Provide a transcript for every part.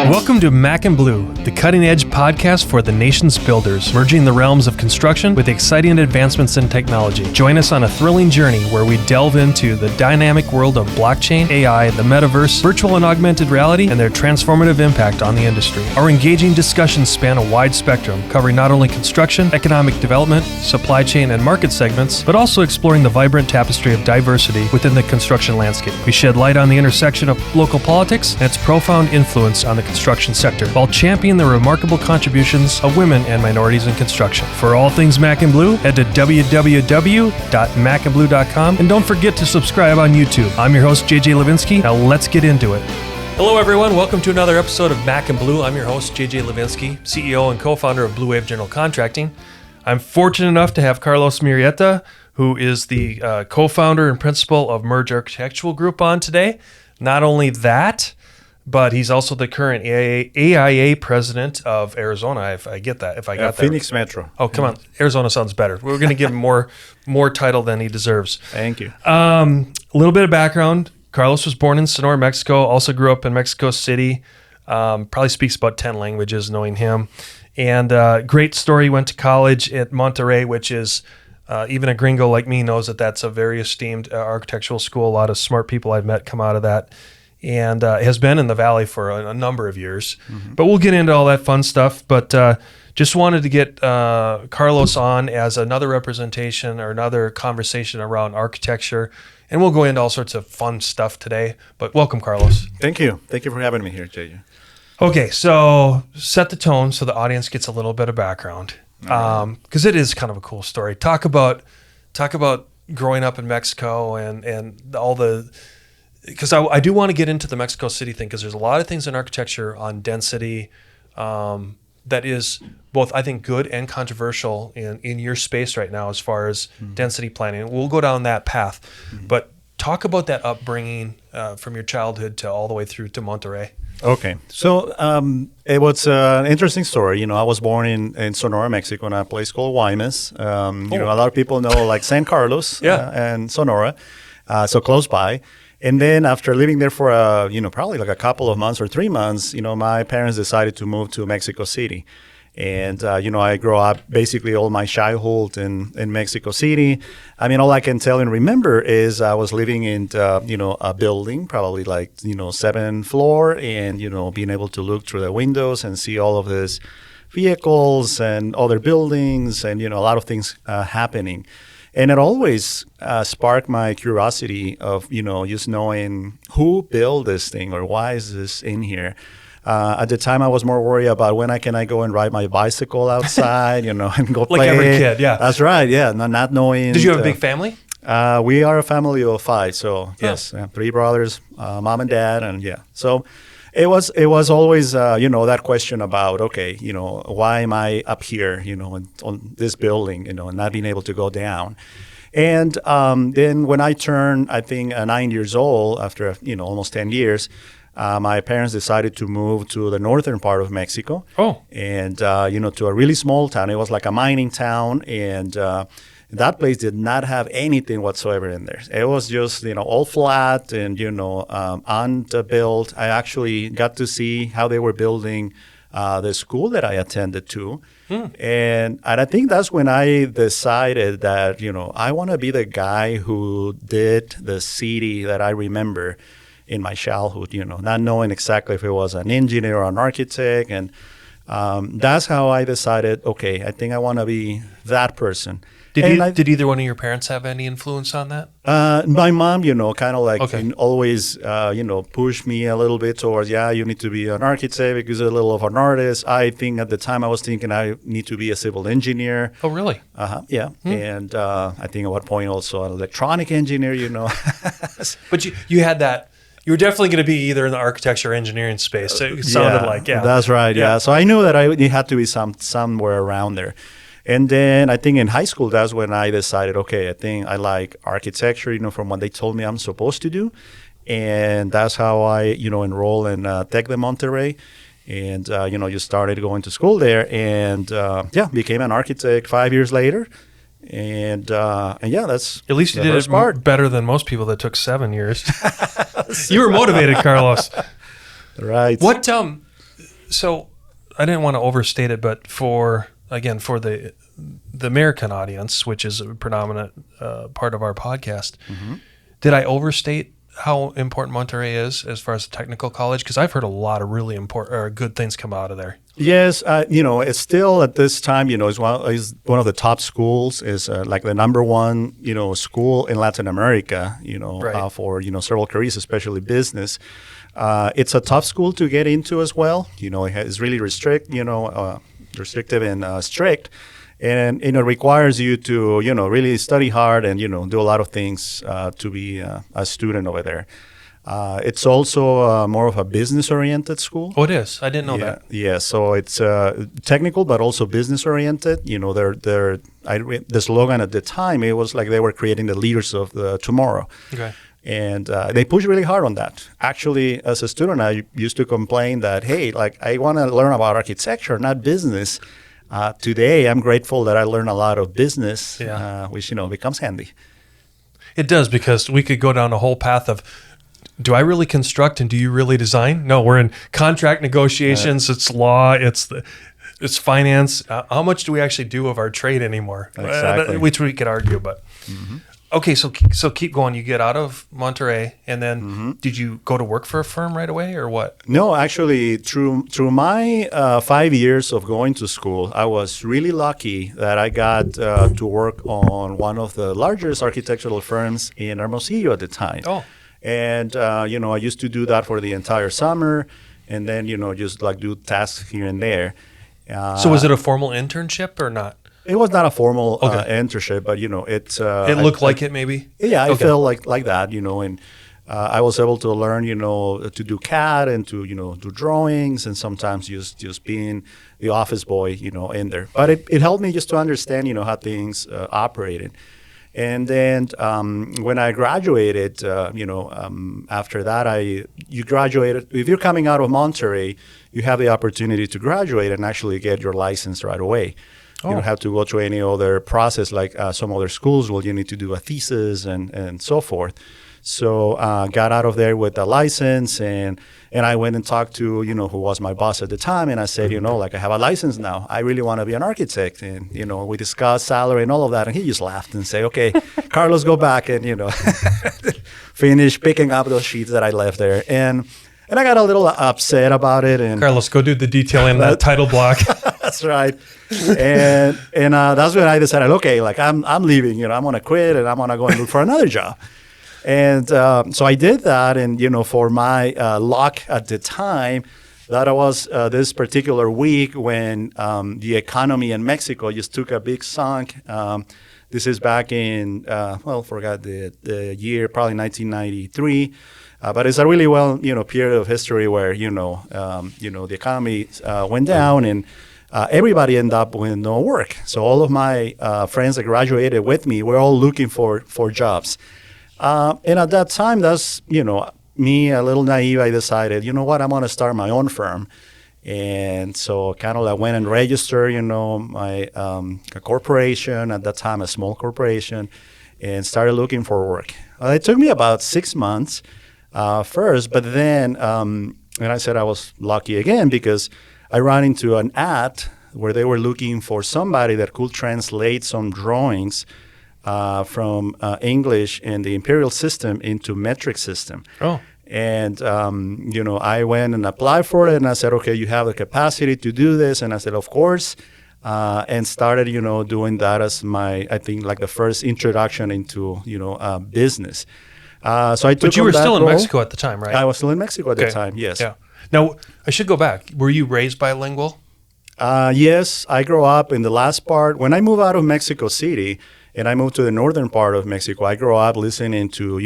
Welcome to Mac and Bleu, the cutting-edge podcast for the nation's builders, merging the realms of construction with exciting advancements in technology. Join us on a thrilling journey where we delve into the dynamic world of blockchain, AI, the metaverse, virtual and augmented reality, and their transformative impact on the industry. Our engaging discussions span a wide spectrum, covering not only construction, economic development, supply chain, and market segments, but also exploring the vibrant tapestry of diversity within the construction landscape. We shed light on the intersection of local politics and its profound influence on the construction sector, while championing the remarkable contributions of women and minorities in construction. For all things Mac and Bleu, head to www.macandbleu.com, and don't forget to subscribe on YouTube. I'm your host, JJ Levinsky. Now let's get into it. Hello, everyone. Welcome to another episode of Mac and Bleu. I'm your host, JJ Levinsky, CEO and co-founder of Blue Wave General Contracting. I'm fortunate enough to have Carlos Murrieta, who is the co-founder and principal of Merge Architectural Group, on today. Not only that, but he's also the current AIA president of Arizona. If I get that, if I got that. Phoenix Metro. Oh, come on. Arizona sounds better. We're going to give him more title than he deserves. Thank you. A little bit of background. Carlos was born in Sonora, Mexico. Also grew up in Mexico City. Probably speaks about 10 languages, knowing him. And great story. Went to college at Monterrey, which is even a gringo like me knows that that's a very esteemed architectural school. A lot of smart people I've met come out of that. And has been in the Valley for a number of years. Mm-hmm. But we'll get into all that fun stuff. But just wanted to get Carlos on as another representation or another conversation around architecture. And we'll go into all sorts of fun stuff today. But welcome, Carlos. Thank you. Thank you for having me here, JJ. Okay, so set the tone so the audience gets a little bit of background. Because it is kind of a cool story. Talk about growing up in Mexico and all the... Because I do want to get into the Mexico City thing, because there's a lot of things in architecture on density that is both, I think, good and controversial in your space right now as far as density planning. We'll go down that path. Mm-hmm. But talk about that upbringing from your childhood to all the way through to Monterrey. Okay. So it was an interesting story. You know, I was born in Sonora, Mexico, in a place called Guaymas. You know, a lot of people know like San Carlos and Sonora, so close by. And then after living there for, probably like a couple of months or 3 months, my parents decided to move to Mexico City. And, I grew up basically all my childhood in Mexico City. I mean, all I can tell and remember is I was living in, a building, probably like, 7th floor, and, being able to look through the windows and see all of these vehicles and other buildings and, a lot of things happening. And it always sparked my curiosity of, just knowing who built this thing or why is this in here. At the time, I was more worried about when can I go and ride my bicycle outside, and go play. Like every kid, yeah. That's right, yeah. Not knowing. Did you have a big family? We are a family of 5, so yes, 3 brothers, mom and dad, and yeah. So it was always, that question about, okay, why am I up here, on this building, and not being able to go down. And then when I turned, I think, 9 years old, after, almost 10 years, my parents decided to move to the northern part of Mexico. Oh. And, to a really small town. It was like a mining town, and that place did not have anything whatsoever in there. It was just, all flat and, unbuilt. I actually got to see how they were building the school that I attended to. And I think that's when I decided that, I want to be the guy who did the city that I remember in my childhood, not knowing exactly if it was an engineer or an architect. And that's how I decided, okay, I think I want to be that person. Did either one of your parents have any influence on that? My mom, kind of like always, pushed me a little bit towards, you need to be an architect because you're a little of an artist. I think at the time I was thinking I need to be a civil engineer. Oh, really? Yeah. And I think at one point also an electronic engineer, But you had that. You were definitely going to be either in the architecture or engineering space. It sounded like, That's right, yeah. So I knew that it had to be somewhere around there. And then I think in high school, that's when I decided, okay, I think I like architecture, from what they told me I'm supposed to do. And that's how I, enrolled in Tec de Monterrey. And, you started going to school there and, became an architect 5 years later. And that's at least you did it better than most people that took 7 years. You were motivated, Carlos. Right. What So I didn't want to overstate it, but for the American audience, which is a predominant part of our podcast, did I overstate how important Monterrey is as far as the technical college? Because I've heard a lot of really important or good things come out of there. Yes, it's still at this time, is one of the top schools, is like the number one, school in Latin America, Right. For, several careers, especially business. It's a tough school to get into as well. It's really restrictive and strict. And, it requires you to, really study hard and, do a lot of things to be a student over there. It's also more of a business-oriented school. Oh, it is. I didn't know that. Yeah, so it's technical, but also business-oriented. The slogan at the time, it was like they were creating the leaders of the tomorrow. Okay. And they push really hard on that. Actually, as a student, I used to complain that, hey, like I want to learn about architecture, not business. Today, I'm grateful that I learned a lot of business, which, becomes handy. It does, because we could go down a whole path of, do I really construct and do you really design? No, we're in contract negotiations. It's law. It's finance. How much do we actually do of our trade anymore? Exactly. Which we could argue, but. Okay, so keep going. You get out of Monterrey, and then did you go to work for a firm right away, or what? No, actually, through my 5 years of going to school, I was really lucky that I got to work on one of the largest architectural firms in Hermosillo at the time. Oh. And, I used to do that for the entire summer, and then, just like do tasks here and there. So was it a formal internship or not? It was not a formal internship, but it's. It looked like it, maybe. Yeah, I felt like that, and I was able to learn, to do CAD and to do drawings, and sometimes just being the office boy, in there. But it helped me just to understand, how things operated. And then when I graduated, after that, you graduated. If you're coming out of Monterrey, you have the opportunity to graduate and actually get your license right away. You don't have to go through any other process like some other schools where you need to do a thesis and so forth. So got out of there with a license, and I went and talked to, who was my boss at the time, and I said, I have a license now. I really want to be an architect. And, we discussed salary and all of that, and he just laughed and said, okay, Carlos, go back and, finish picking up those sheets that I left there. And I got a little upset about it. And Carlos, go do the detailing that title block. That's right. And that's when I decided, okay, like I'm leaving, I'm going to quit and I'm going to go and look for another job. And so I did that. And, for my luck at the time, that was this particular week when the economy in Mexico just took a big sunk. This is back in, forgot the year, probably 1993. But it's a really period of history where, the economy went down and everybody ended up with no work. So all of my friends that graduated with me were all looking for jobs. And at that time, that's, me, a little naive, I decided, what, I'm going to start my own firm. And so kind of like went and registered, my a corporation, at that time a small corporation, and started looking for work. It took me about 6 months first, but then, and I said I was lucky again because I ran into an ad where they were looking for somebody that could translate some drawings from English and the imperial system into metric system. Oh. And, I went and applied for it, and I said, okay, you have the capacity to do this. And I said, of course, and started, doing that as my, I think, like the first introduction into, business. So I took But you were still in role. Mexico at the time, right? I was still in Mexico at the time, yes. Yeah. Now, I should go back. Were you raised bilingual? Yes, I grew up in the last part. When I moved out of Mexico City and I moved to the northern part of Mexico, I grew up listening to,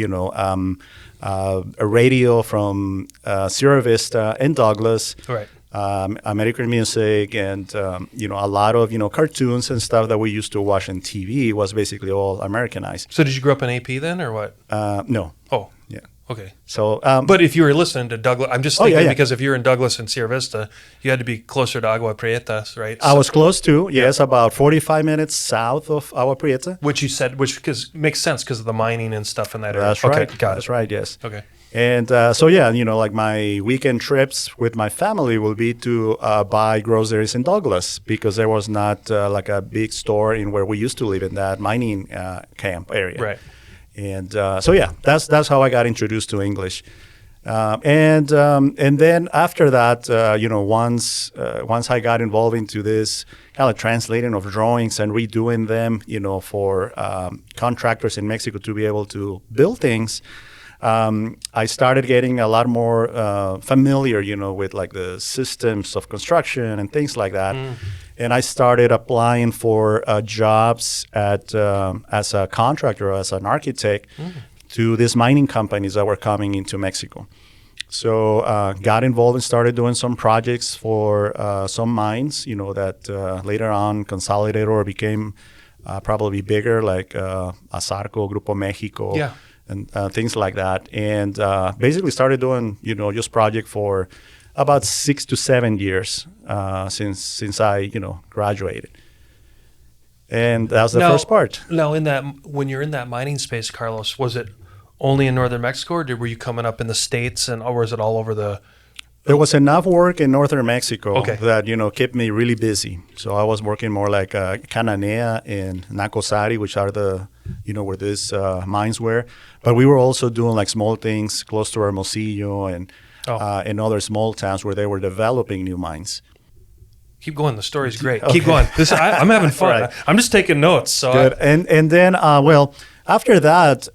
a radio from Sierra Vista and Douglas, Right. American music, and, a lot of, cartoons and stuff that we used to watch on TV was basically all Americanized. So did you grow up in AP then, or what? No. Oh, Yeah. okay. So, But if you were listening to Douglas, I'm just thinking yeah. because if you're in Douglas and Sierra Vista, you had to be closer to Agua Prietas, right? I was close to, yes, about 45 minutes south of Agua Prieta. Which you said, which makes sense because of the mining and stuff in that area. That's okay, right. got That's it. right, yes. Okay. And like my weekend trips with my family will be to buy groceries in Douglas because there was not like a big store in where we used to live in that mining camp area. Right. And that's how I got introduced to English. And then after that, once I got involved into this kind of translating of drawings and redoing them, for contractors in Mexico to be able to build things, I started getting a lot more familiar, with like the systems of construction and things like that. And I started applying for jobs as a contractor, as an architect, to these mining companies that were coming into Mexico. So got involved and started doing some projects for some mines, that later on consolidated or became probably bigger, like Azarco, Grupo Mexico. Yeah. And things like that. And basically started doing, just project for about 6 to 7 years since I, graduated. And that was the first part. Now, when you're in that mining space, Carlos, was it only in northern Mexico, or were you coming up in the States, or was it all over the... There was enough work in northern Mexico that, kept me really busy. So I was working more like Cananea and Nacosari, which are the, where these mines were. But we were also doing like small things close to Hermosillo and other small towns where they were developing new mines. Keep going. The story's great. Okay. Keep going. I'm having fun. Right. I'm just taking notes. So good. And then, after that,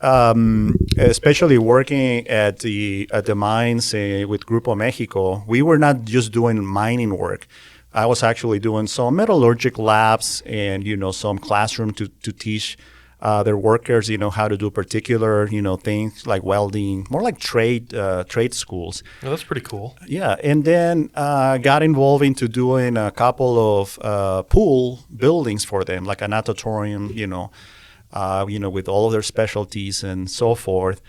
especially working at the mines with Grupo Mexico, we were not just doing mining work. I was actually doing some metallurgic labs and, some classroom to teach their workers, how to do particular, things like welding, more like trade schools. Oh, that's pretty cool. Yeah. And then got involved into doing a couple of pool buildings for them, like an auditorium, with all of their specialties and so forth.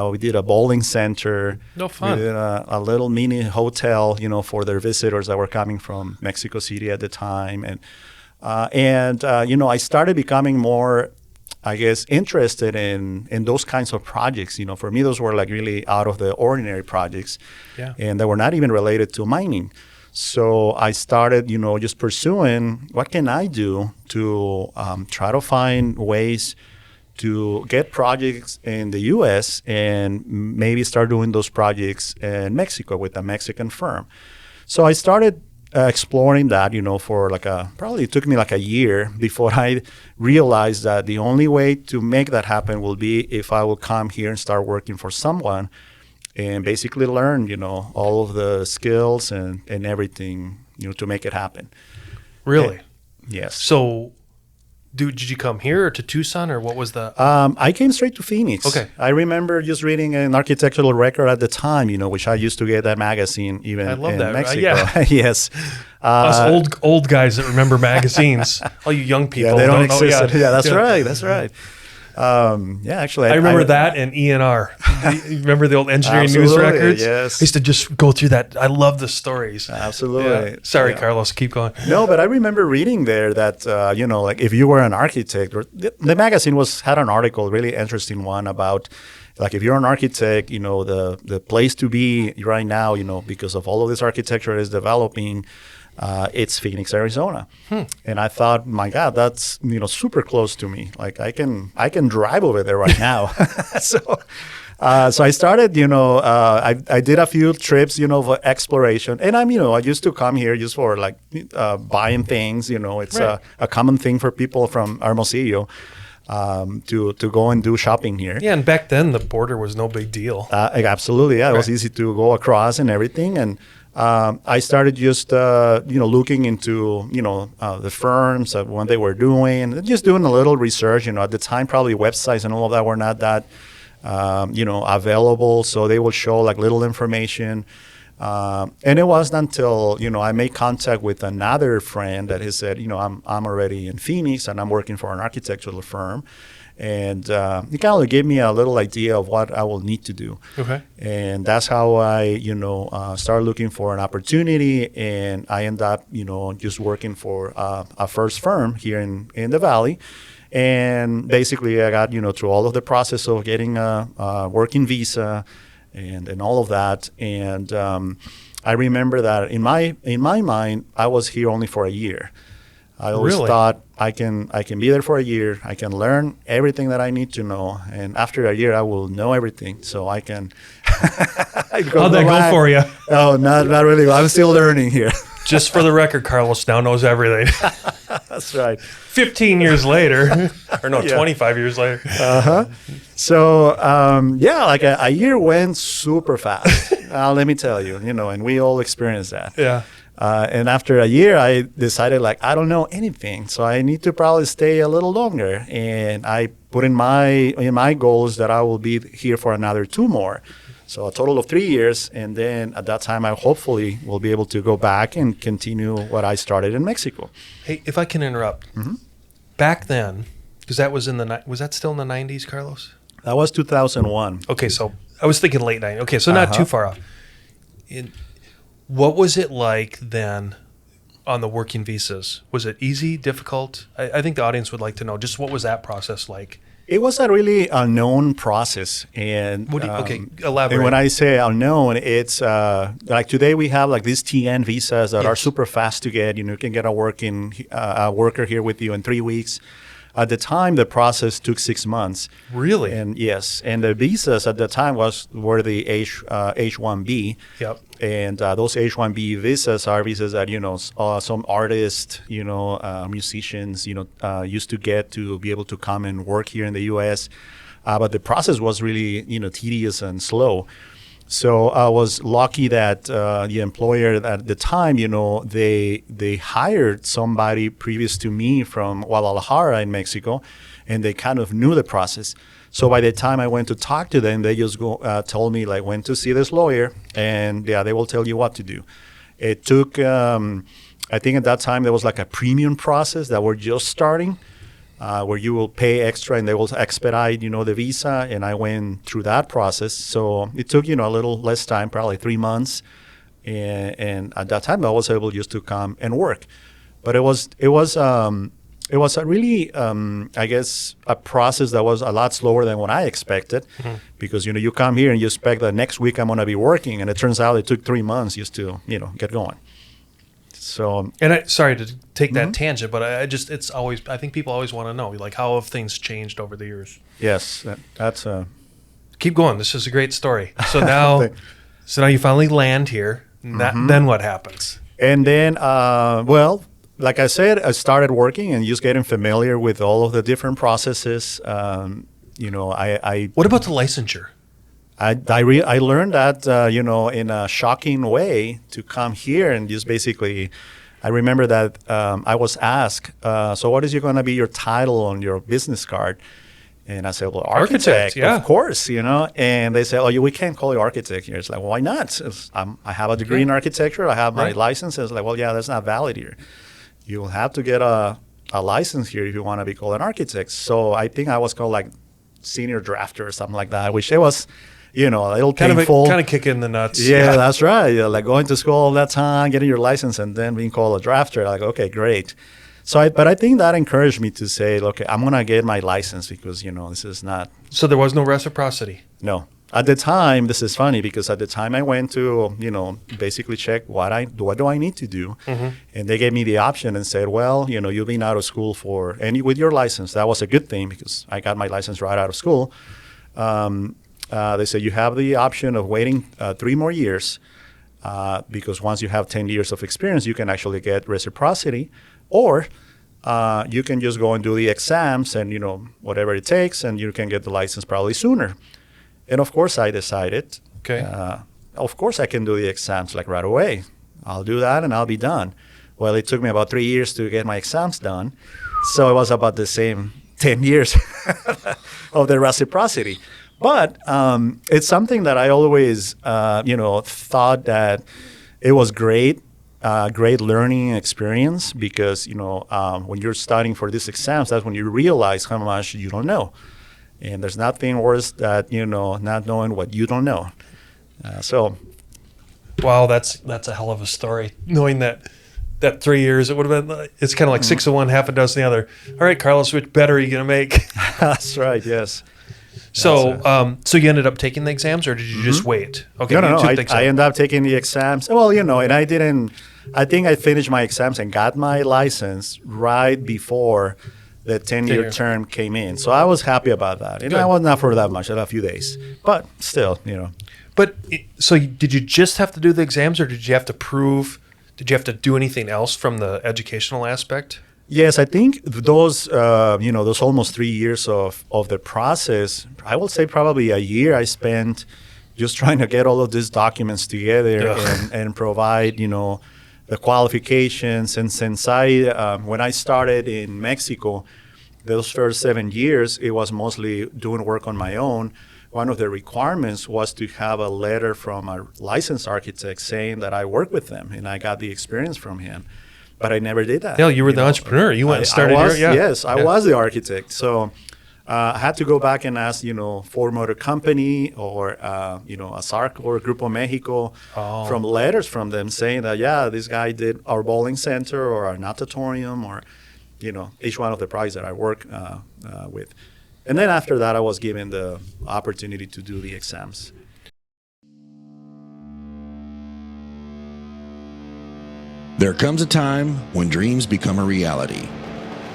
We did a bowling center. No fun. We did a little mini hotel, for their visitors that were coming from Mexico City at the time. And I started becoming more, I guess, interested in those kinds of projects. For me, those were like really out of the ordinary projects. Yeah. And they were not even related to mining. So I started, just pursuing what can I do to try to find ways to get projects in the U.S. and maybe start doing those projects in Mexico with a Mexican firm. So I started exploring that, for probably it took me like a year before I realized that the only way to make that happen will be if I will come here and start working for someone and basically learn, all of the skills and everything, to make it happen. Really? Yes. So did you come here or to Tucson, or what was the... I came straight to Phoenix. Okay. I remember just reading an architectural record at the time, which I used to get that magazine even in Mexico. Yeah. Yes. Us old guys that remember magazines. All you young people. Yeah, they don't exist. Know. Yeah, that's right. That's right. Actually, I remember that and ENR. You remember the old engineering news records? Yes. I used to just go through that. I love the stories. Absolutely. Yeah. Sorry, Carlos, keep going. No, but I remember reading there that, like if you were an architect, or the magazine had an article, really interesting one about, like if you're an architect, the place to be right now, because of all of this architecture is developing, it's Phoenix, Arizona. And I thought, my God, that's, super close to me. Like I can drive over there right now. So I started, I did a few trips, for exploration. And I used to come here just for like buying things, it's right. A common thing for people from Hermosillo. To go and do shopping here. Yeah, and back then the border was no big deal. Absolutely, yeah. Right. It was easy to go across and everything. And I started just, looking into, the firms, what they were doing, and just doing a little research. At the time, probably websites and all of that were not that, available. So they will show like little information. And it wasn't until, I made contact with another friend that he said, I'm already in Phoenix and I'm working for an architectural firm. And it kind of gave me a little idea of what I will need to do. Okay. And that's how I, started looking for an opportunity. And I ended up, just working for a first firm here in the Valley. And basically I got, through all of the process of getting a working visa and all of that. And I remember that in my mind, I was here only for a year. I always thought I can be there for a year. I can learn everything that I need to know, and after a year, I will know everything. So I can. How'd that go for you? Oh, not really. I'm still learning here. Just for the record, Carlos now knows everything. That's right. 15 years later, or no, 25 years later. So like a year went super fast. Let me tell you, and we all experienced that. Yeah. And after a year, I decided I don't know anything, so I need to probably stay a little longer. And I put in my goals that I will be here for another 2 more. So a total of 3 years. And then at that time, I hopefully will be able to go back and continue what I started in Mexico. Hey, if I can interrupt, back then, because that was was that still in the 90s, Carlos? That was 2001. Okay, so I was thinking late 90s. Okay, so not too far off. What was it like then on the working visas? Was it easy, difficult? I think the audience would like to know just what was that process like? It was a really unknown process. And elaborate. And when I say unknown, it's like today we have like these TN visas that are super fast to get. You can get a worker here with you in 3 weeks. At the time, the process took 6 months. Really? And yes, and the visas at the time were the H-1B. Yep. And those H-1B visas are visas that some artists, musicians, used to get to be able to come and work here in the U.S. But the process was really tedious and slow. So I was lucky that the employer at the time, they hired somebody previous to me from Guadalajara in Mexico, and they kind of knew the process. So by the time I went to talk to them, they just told me when to see this lawyer, and they will tell you what to do. It took, I think at that time there was a premium process that we're just starting. Where you will pay extra and they will expedite, the visa. And I went through that process. So it took, a little less time, probably 3 months. And at that time, I was able just to come and work. But it was a really, I guess, a process that was a lot slower than what I expected. Because, you come here and you expect that next week I'm going to be working. And it turns out it took 3 months just to, get going. So, and sorry to take that tangent, but I think people always want to know, how have things changed over the years? Yes, that's keep going. This is a great story. So now, you finally land here. Then what happens? And then, like I said, I started working and just getting familiar with all of the different processes. What about the licensure? I learned that, in a shocking way to come here and just basically, I remember that I was asked, so what is going to be your title on your business card? And I said, well, architect, yeah. Of course, And they said, we can't call you architect here. It's like, well, why not? I have a degree in architecture. I have my license. It's like, well, yeah, that's not valid here. You will have to get a license here if you want to be called an architect. So I think I was called senior drafter or something like that, which it was... a little painful. Kind of kick in the nuts. Yeah, that's right. Going to school all that time, getting your license, and then being called a drafter. Okay, great. But I think that encouraged me to say, look, I'm going to get my license because, this is not. So there was no reciprocity? No. At the time, this is funny because at the time I went to, basically check what do I need to do. And they gave me the option and said, well, you've been out of school with your license. That was a good thing because I got my license right out of school. They said you have the option of waiting 3 more years because once you have 10 years of experience, you can actually get reciprocity, or you can just go and do the exams and, whatever it takes, and you can get the license probably sooner. And of course, I decided, of course, I can do the exams right away. I'll do that and I'll be done. Well, it took me about 3 years to get my exams done. So it was about the same 10 years of the reciprocity. But it's something that I always, thought that it was great learning experience because, when you're studying for these exams, that's when you realize how much you don't know. And there's nothing worse than, not knowing what you don't know. Wow, that's a hell of a story. Knowing that 3 years, it would have been, it's kind of like 6 of one, half a dozen the other. All right, Carlos, which bet are you going to make? That's right, yes. So, so you ended up taking the exams, or did you just wait? Okay, No. you took the I ended up taking the exams. Well, and I didn't. I think I finished my exams and got my license right before the 10-year term came in. So I was happy about that. And I was not for that much, a few days, but still, But so did you just have to do the exams, or did you have to prove? Did you have to do anything else from the educational aspect? Yes, I think those almost 3 years of the process, I will say probably a year I spent just trying to get all of these documents together and provide, the qualifications. And since when I started in Mexico, those first 7 years, it was mostly doing work on my own. One of the requirements was to have a letter from a licensed architect saying that I worked with them and I got the experience from him. But I never did that. Yeah, you were the entrepreneur. You went and started here. Yeah. Yes, I was the architect. So I had to go back and ask, Ford Motor Company or, a SARC or Grupo Mexico from letters from them saying that, this guy did our bowling center or our natatorium or, each one of the projects that I work with. And then after that, I was given the opportunity to do the exams. There comes a time when dreams become a reality,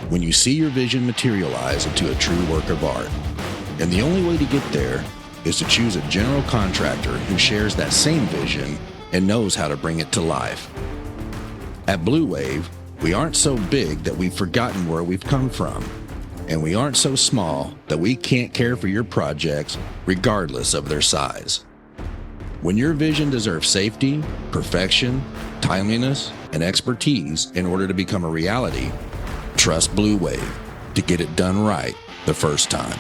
when you see your vision materialize into a true work of art. And the only way to get there is to choose a general contractor who shares that same vision and knows how to bring it to life. At Blue Wave, we aren't so big that we've forgotten where we've come from, and we aren't so small that we can't care for your projects regardless of their size. When your vision deserves safety, perfection, timeliness, and expertise in order to become a reality, trust Blue Wave to get it done right the first time.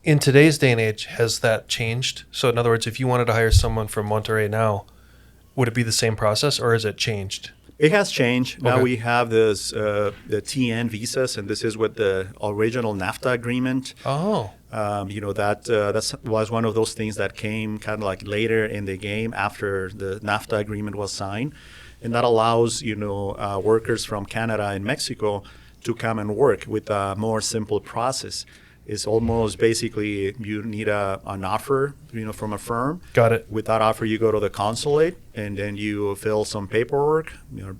In today's day and age, has that changed? So in other words, if you wanted to hire someone from Monterrey now, would it be the same process, or has it changed? It has changed. Now we have this the TN visas, and this is with the original NAFTA agreement. That was one of those things that came kind of like later in the game after the NAFTA agreement was signed, and that allows workers from Canada and Mexico to come and work with a more simple process. It's almost basically you need an offer, from a firm. Got it. With that offer, you go to the consulate and then you fill some paperwork,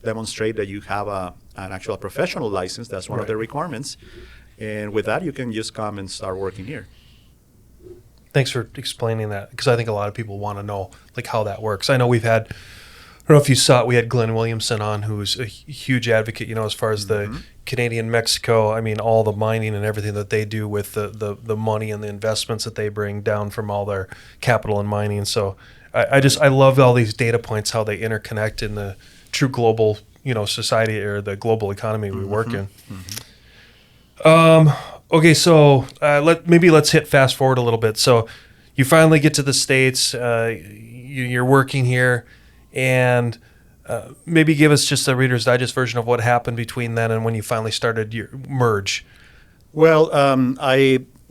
demonstrate that you have an actual professional license. That's one of the requirements. And with that, you can just come and start working here. Thanks for explaining that, because I think a lot of people want to know how that works. I know we've had, I don't know if you saw it, we had Glenn Williamson on, who's a huge advocate, as far as the Canadian-Mexico, all the mining and everything that they do with the money and the investments that they bring down from all their capital and mining. So I love all these data points, how they interconnect in the true global, society or the global economy we work in. Okay, so let's hit fast forward a little bit. So you finally get to the States, you're working here, and maybe give us just a Reader's Digest version of what happened between then and when you finally started your merge. Well,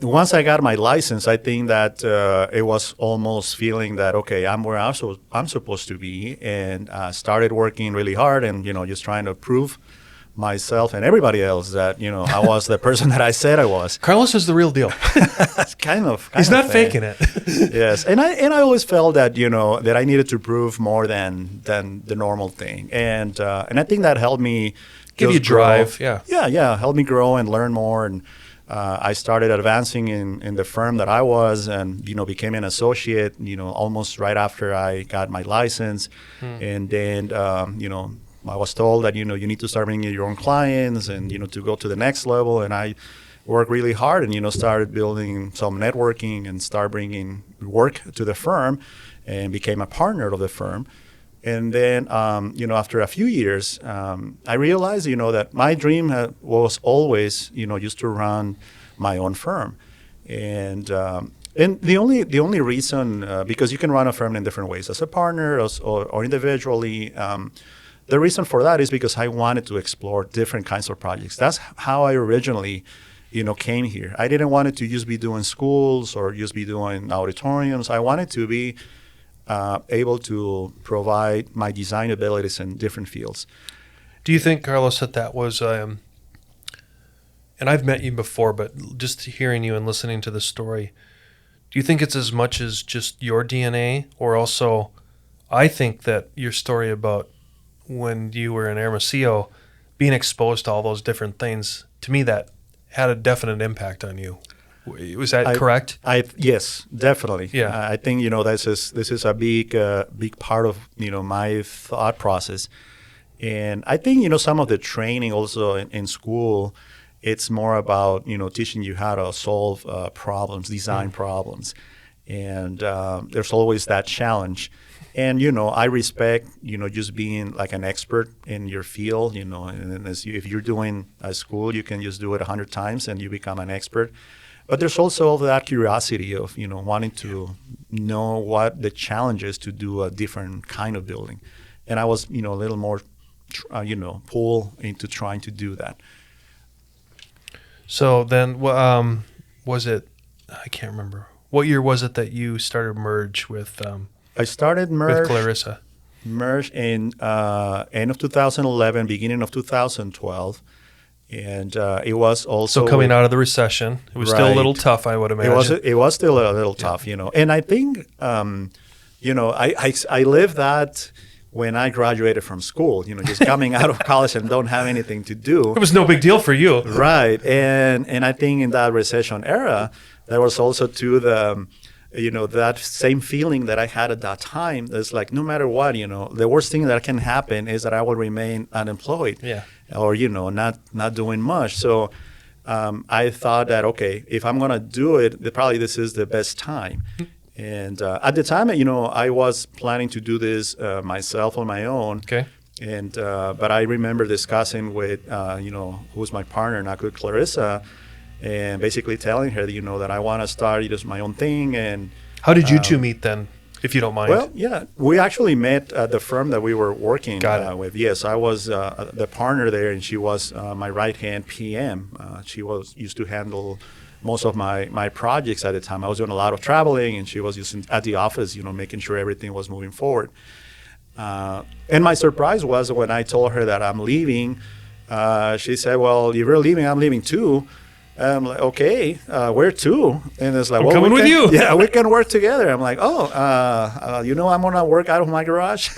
once I got my license, I think that it was almost feeling that, okay, I'm where I'm supposed to be, and started working really hard and, just trying to prove myself and everybody else that, I was the person that I said I was. Carlos is the real deal. kind of. He's not faking it. Yes. And I always felt that, that I needed to prove more than the normal thing. And I think that helped me give you drive. Grow. Yeah. Helped me grow and learn more. And I started advancing in the firm that I was and, became an associate, almost right after I got my license. And then, I was told that, you need to start bringing your own clients and, to go to the next level. And I worked really hard and, started building some networking and start bringing work to the firm and became a partner of the firm. And then, after a few years, I realized, that my dream was always, just to run my own firm. And the only reason, because you can run a firm in different ways, as a partner or individually, the reason for that is because I wanted to explore different kinds of projects. That's how I originally, came here. I didn't want it to just be doing schools or just be doing auditoriums. I wanted to be able to provide my design abilities in different fields. Do you think, Carlos, that was, and I've met you before, but just hearing you and listening to the story, do you think it's as much as just your DNA, or also, I think that your story about when you were in Hermosillo, being exposed to all those different things, to me that had a definite impact on you. Was that correct? Yes, definitely. Yeah. I think this is a big part of my thought process, and I think some of the training also in school, it's more about teaching you how to solve problems, design problems, and there's always that challenge. And I respect just being like an expert in your field. And if you're doing a school, you can just do it 100 times and you become an expert. But there's also that curiosity of wanting to know what the challenge is to do a different kind of building. And I was a little more pulled into trying to do that. So then, was it? I can't remember. What year was it that you started Merge with? I started with Clarisa. Merge in end of 2011, beginning of 2012. And it was also coming out of the recession. It was still a little tough, I would imagine. It was still a little tough, And I think, I lived that when I graduated from school. Just coming out of college and don't have anything to do. It was no big deal for you, right? And I think in that recession era, there was also too that same feeling that I had at that time. It's like no matter what, the worst thing that can happen is that I will remain unemployed. Yeah. Or not doing much. So I thought that if I'm gonna do it, probably this is the best time. And at the time, I was planning to do this myself on my own. Okay. And but I remember discussing with who's my partner now, with Clarisa, and basically telling her that I want to start just my own thing. And how did you two meet then? If you don't mind. Well, yeah, we actually met at the firm that we were working with. Yes, I was the partner there, and she was my right-hand PM. She used to handle most of my projects at the time. I was doing a lot of traveling, and she was just at the office, making sure everything was moving forward. And my surprise was when I told her that I'm leaving, she said, "Well, you're leaving, I'm leaving too." I'm like, okay, where to? And it's like, I'm coming with you. Yeah, we can work together. I'm like, I'm going to work out of my garage.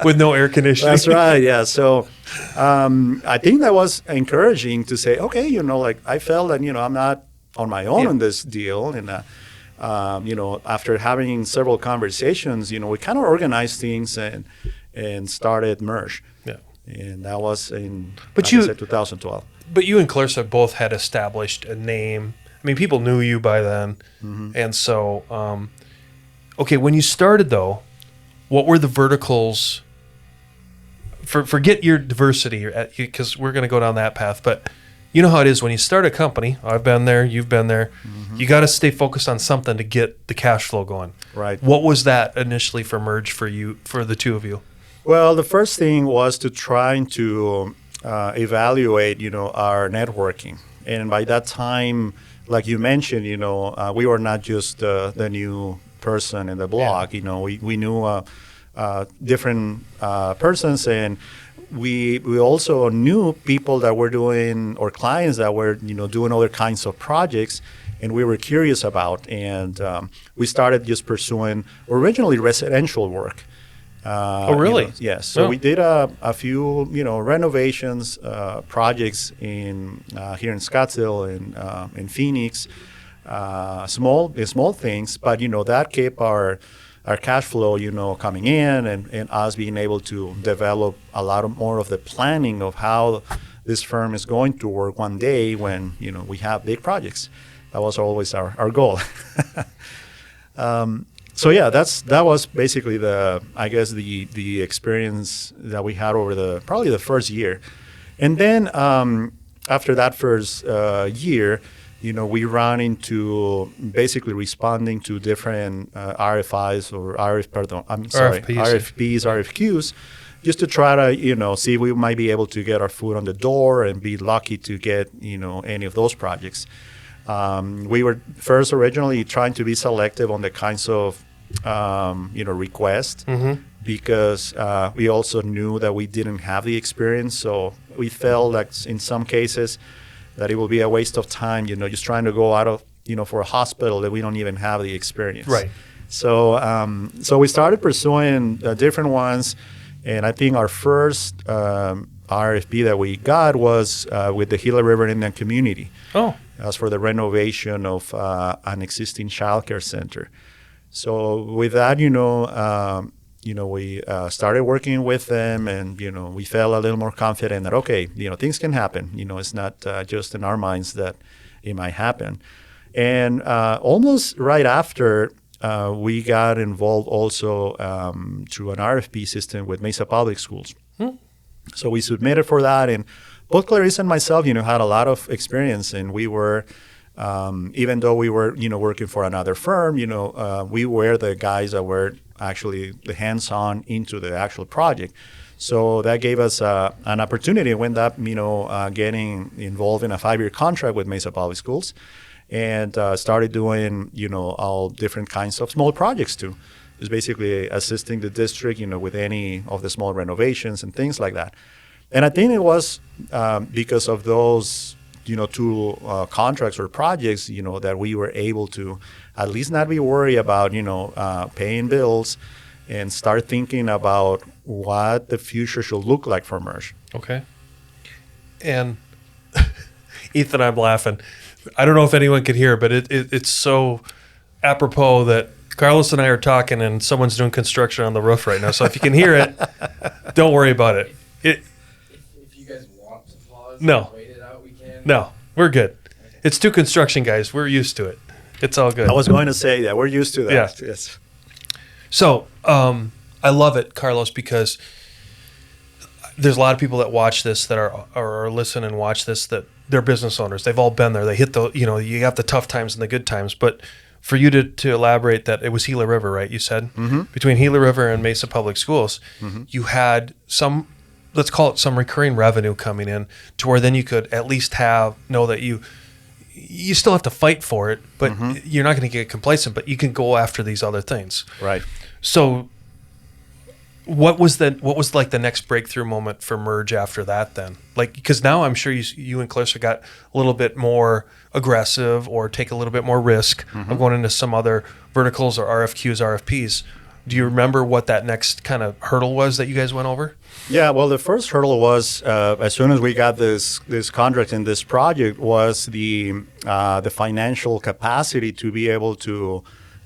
With no air conditioning. That's right, yeah. So I think that was encouraging to say, okay, I felt that, I'm not on my own in this deal. And, after having several conversations, we kind of organized things and started Merge. Yeah. And that was in 2012. But you and Clarisa both had established a name. I mean, people knew you by then. Mm-hmm. And so, when you started, though, what were the verticals? Forget your diversity, because we're going to go down that path. But you know how it is when you start a company. I've been there. You've been there. Mm-hmm. You got to stay focused on something to get the cash flow going. Right. What was that initially for Merge for you, for the two of you? Well, the first thing was to try to evaluate, our networking. And by that time, like you mentioned, we were not just the new person in the block. Yeah. We knew different persons, and we also knew people that were doing, or clients that were, doing other kinds of projects, and we were curious about. And we started just pursuing originally residential work. Oh, really? Yes. So we did a few, renovations projects in here in Scottsdale and in Phoenix, small things, but that kept our cash flow, coming in, and us being able to develop a lot more of the planning of how this firm is going to work one day when we have big projects. That was always our goal. So that was basically the experience that we had over probably the first year. And then after that first year, we run into basically responding to different RFIs or RFPs, RFQs, just to try to see if we might be able to get our foot on the door and be lucky to get any of those projects. We were first originally trying to be selective on the kinds of request because we also knew that we didn't have the experience. So we felt like in some cases that it would be a waste of time, just trying to go out of, for a hospital that we don't even have the experience. Right. So so we started pursuing different ones. And I think our first RFP that we got was with the Gila River Indian community. Oh. As for the renovation of an existing childcare center. So with that, we started working with them, and we felt a little more confident that things can happen. It's not just in our minds that it might happen. And almost right after, we got involved also through an RFP system with Mesa Public Schools. So we submitted for that, and both Clarisa and myself, had a lot of experience, and we were, even though we were, working for another firm, we were the guys that were actually the hands-on into the actual project. So that gave us an opportunity. We ended up, getting involved in a 5-year contract with Mesa Public Schools, and started doing, all different kinds of small projects too. It's basically assisting the district, with any of the small renovations and things like that. And I think it was because of those, 2 contracts or projects, that we were able to at least not be worried about, paying bills and start thinking about what the future should look like for Merge. Okay. And Ethan, I'm laughing. I don't know if anyone could hear, but it's so apropos that Carlos and I are talking and someone's doing construction on the roof right now. So if you can hear it, don't worry about it. If you guys want to pause No. wait it out, we can. No, we're good. It's 2 construction guys. We're used to it. It's all good. I was going to say that. We're used to that. Yeah. Yes. So I love it, Carlos, because there's a lot of people that watch this that are listen and watch this that they're business owners. They've all been there. They hit the, you have the tough times and the good times. But for you to elaborate that it was Gila River, right? You said between Gila River and Mesa Public Schools, you had some, let's call it some recurring revenue coming in to where then you could at least know that you still have to fight for it, but you're not going to get complacent, but you can go after these other things. Right. So what was like the next breakthrough moment for Merge after that then? Like, because now I'm sure you and Clarisa got a little bit more aggressive or take a little bit more risk of going into some other verticals or RFQs, RFPs. Do you remember what that next kind of hurdle was that you guys went over? Yeah, well, the first hurdle was as soon as we got this contract in this project was the financial capacity to be able to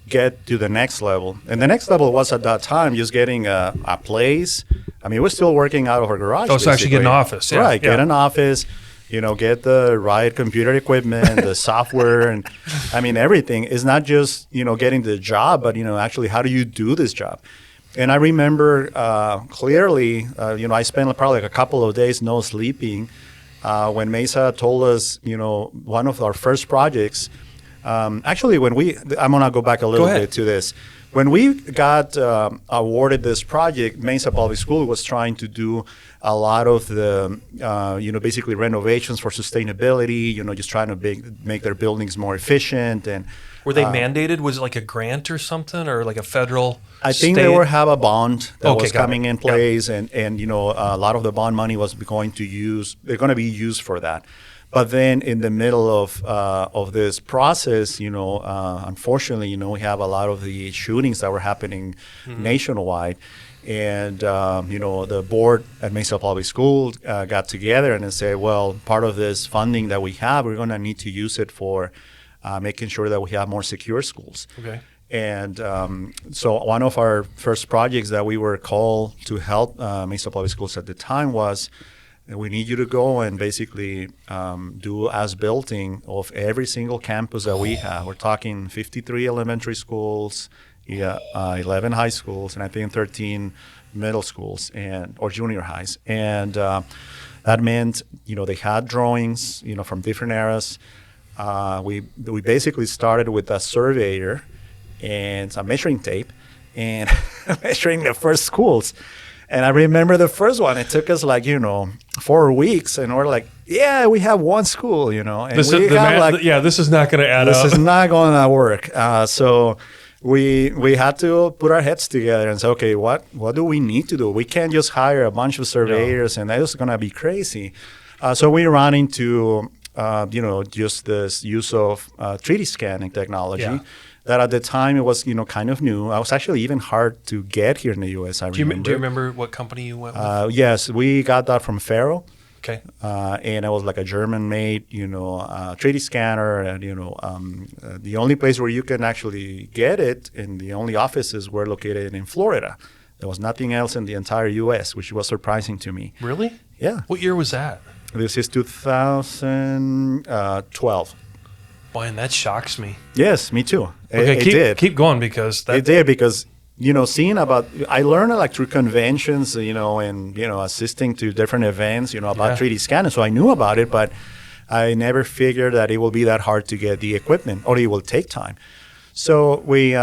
get to the next level. And the next level was at that time just getting a place. I mean, we're still working out of our garage. Oh, so actually get an office. Yeah. Right, get an office, get the right computer equipment, the software, and I mean, everything. It's not just, getting the job, but, actually how do you do this job? And I remember clearly, I spent probably like a couple of days no sleeping when Mesa told us, one of our first projects. Actually, I'm going to go back a little bit to this. When we got awarded this project, Mesa Public School was trying to do a lot of the, basically renovations for sustainability, just trying to make their buildings more efficient. And were they mandated? Was it like a grant or something, or like a federal? I think state? they would have a bond that was coming in place, Yep. and a lot of the bond money was going to be used for that. But then in the middle of this process, unfortunately, we have a lot of the shootings that were happening nationwide. And, the board at Mesa Public School got together and said, well, part of this funding that we have, we're going to need to use it for making sure that we have more secure schools. Okay. And so one of our first projects that we were called to help Mesa Public Schools at the time was, we need you to go and basically do as-builting of every single campus that we have. We're talking 53 elementary schools, 11 high schools, and I think 13 middle schools or junior highs. And that meant, they had drawings, from different eras. We basically started with a surveyor and some measuring tape and measuring the first schools. And I remember the first one, it took us 4 weeks, and we're like, yeah, we have one school, and this is not going to add up. This is not going to work. So we had to put our heads together and say, okay, what do we need to do? We can't just hire a bunch of surveyors, and that is going to be crazy. So we ran into just this use of 3D scanning technology. Yeah. That at the time it was kind of new. It was actually even hard to get here in the U.S. Do you remember what company you went with? Yes, we got that from Faro. Okay. And it was like a German-made, 3D scanner, and the only place where you can actually get it, and the only offices were located in Florida. There was nothing else in the entire U.S., which was surprising to me. Really? Yeah. What year was that? This is 2012. Boy, and that shocks me. Yes, me too. Okay, it did. Keep going because that. It did because I learned like through conventions, and assisting to different events, about 3D scanning. So I knew about it, but I never figured that it will be that hard to get the equipment, or it will take time. So we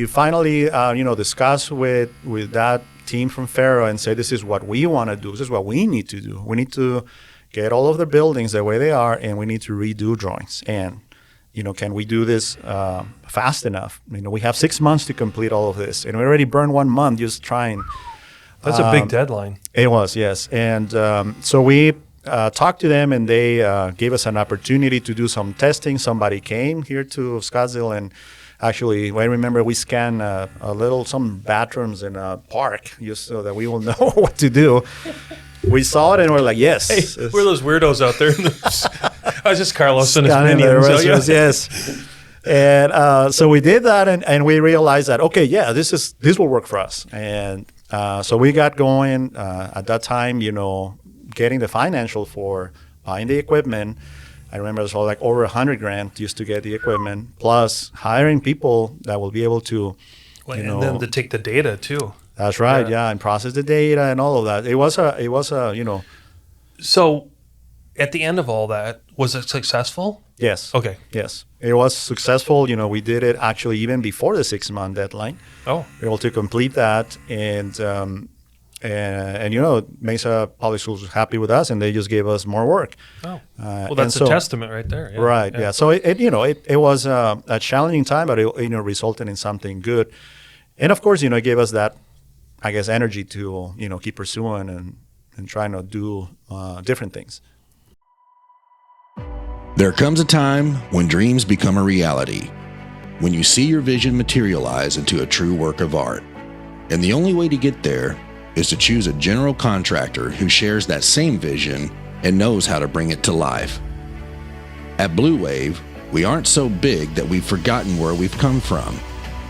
finally discussed with that team from Faro and said, this is what we want to do. This is what we need to do. We need to get all of the buildings the way they are, and we need to redo drawings. And can we do this fast enough? We have 6 months to complete all of this, and we already burned 1 month just trying. That's a big deadline. It was, yes. And so we talked to them, and they gave us an opportunity to do some testing. Somebody came here to Scottsdale, and actually, I remember we scanned some bathrooms in a park just so that we will know what to do. We saw it and we're like, yes. Hey, we're those weirdos out there. I was just Carlos and his minions. Yes. And so we did that, and we realized that, okay, yeah, this will work for us. And so we got going at that time, getting the financial for buying the equipment. I remember it was like over $100,000 just to get the equipment, plus hiring people that will be able to, and then to take the data too. That's right, yeah, and process the data and all of that. It was a. So, at the end of all that, was it successful? Yes. Okay. Yes, it was successful. We did it actually even before the 6-month deadline. Oh. We were able to complete that, and Mesa Public Schools was happy with us, and they just gave us more work. Oh. Well, that's a testament right there. Yeah. Right. Yeah. So it was a challenging time, but it resulted in something good, and of course it gave us that, I guess, energy to keep pursuing and trying to do different things. There comes a time when dreams become a reality, when you see your vision materialize into a true work of art. And the only way to get there is to choose a general contractor who shares that same vision and knows how to bring it to life. At Blue Wave, we aren't so big that we've forgotten where we've come from,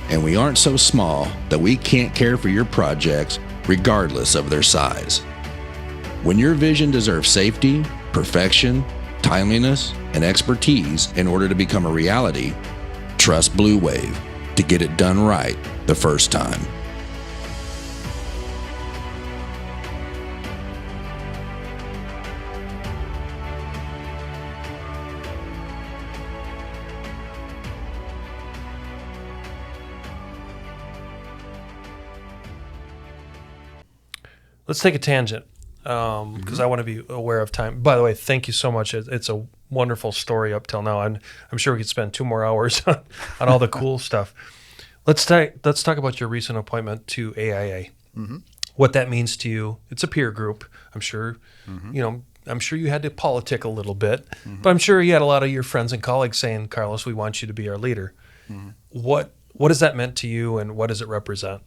and we aren't so small that we can't care for your projects regardless of their size. When your vision deserves safety, perfection, timeliness, and expertise in order to become a reality, trust Blue Wave to get it done right the first time. Let's take a tangent because I want to be aware of time. By the way, thank you so much. It's a wonderful story up till now. I'm sure we could spend 2 more hours on all the cool stuff. Let's talk about your recent appointment to AIA. Mm-hmm. What that means to you. It's a peer group. I'm sure, I'm sure you had to politic a little bit, but I'm sure you had a lot of your friends and colleagues saying, Carlos, we want you to be our leader. Mm-hmm. What has that meant to you, and what does it represent?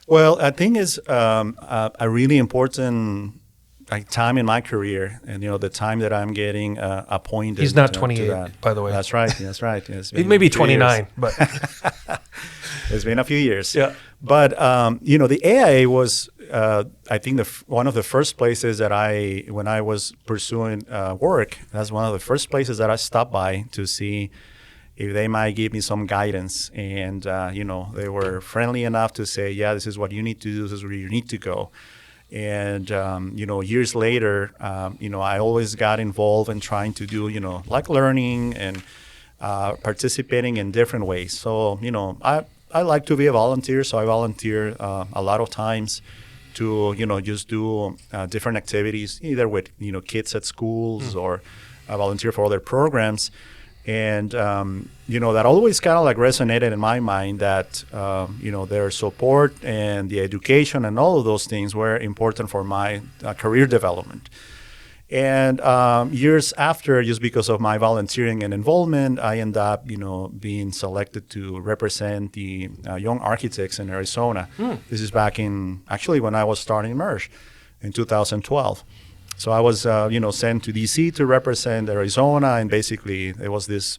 Well, I think it's a really important time in my career, and the time that I'm getting appointed. He's not 28, by the way. That's right. That's right. He may be 29, but it's been a few years. Yeah. But the AIA was, I think, one of the first places that when I was pursuing work, that's one of the first places that I stopped by to see if they might give me some guidance. And, they were friendly enough to say, yeah, this is what you need to do. This is where you need to go. And, years later, I always got involved in trying to do, like learning and participating in different ways. So, I like to be a volunteer. So I volunteer a lot of times to, just do different activities, either with, kids at schools or I volunteer for other programs. And, that always kind of like resonated in my mind that, their support and the education and all of those things were important for my career development. And years after, just because of my volunteering and involvement, I ended up, being selected to represent the young architects in Arizona. This is back actually when I was starting MERS in 2012. So I was, sent to D.C. to represent Arizona, and basically it was this